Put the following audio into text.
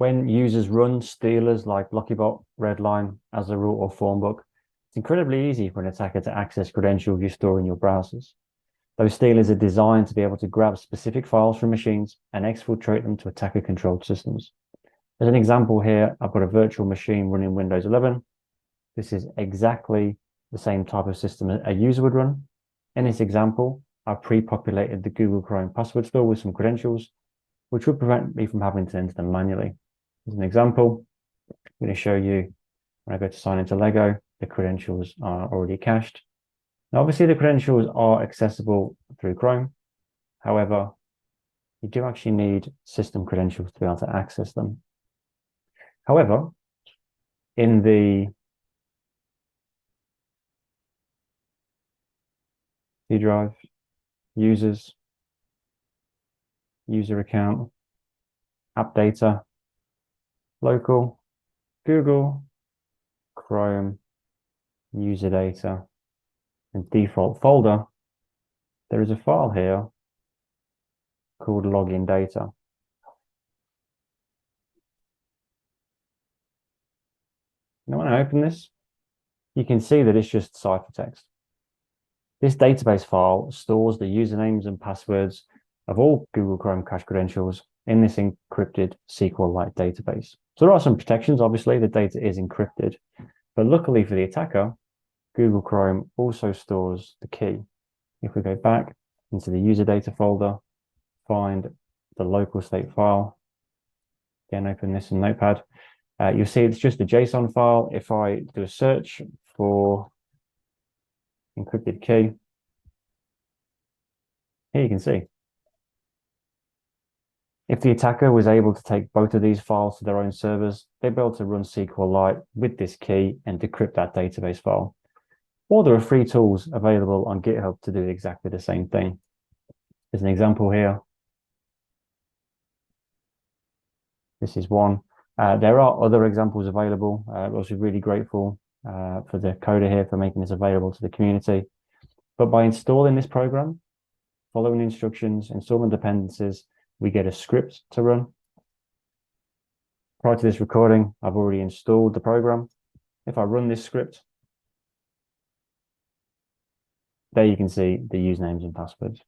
When users run stealers like Lockybot, Redline, as a root or Formbook, it's incredibly easy for an attacker to access credentials you store in your browsers. Those stealers are designed to be able to grab specific files from machines and exfiltrate them to attacker-controlled systems. As an example here, I've got a virtual machine running Windows 11. This is exactly the same type of system a user would run. In this example, I've pre-populated the Google Chrome password store with some credentials, which would prevent me from having to enter them manually. As an example, I'm going to show you when I go to sign into Lego, the credentials are already cached. Now, obviously, the credentials are accessible through Chrome. However, you do actually need system credentials to be able to access them. However, in the C drive, users, user account, app data, local, Google, Chrome, user data, and default folder, there is a file here called login data. Now, when I open this, you can see that it's just ciphertext. This database file stores the usernames and passwords of all Google Chrome cache credentials in this encrypted SQL-like database. So there are some protections, obviously, the data is encrypted, but luckily for the attacker, Google Chrome also stores the key. If we go back into the user data folder, find the local state file, again, open this in Notepad, you'll see it's just a JSON file. If I do a search for encrypted key, here you can see. If the attacker was able to take both of these files to their own servers, they'd be able to run SQLite with this key and decrypt that database file. Or there are free tools available on GitHub to do exactly the same thing. There's an example here. This is one. There are other examples available. We're also really grateful for the coder here for making this available to the community. But by installing this program, following instructions, installing dependencies, we get a script to run. Prior to this recording, I've already installed the program. If I run this script, there you can see the usernames and passwords.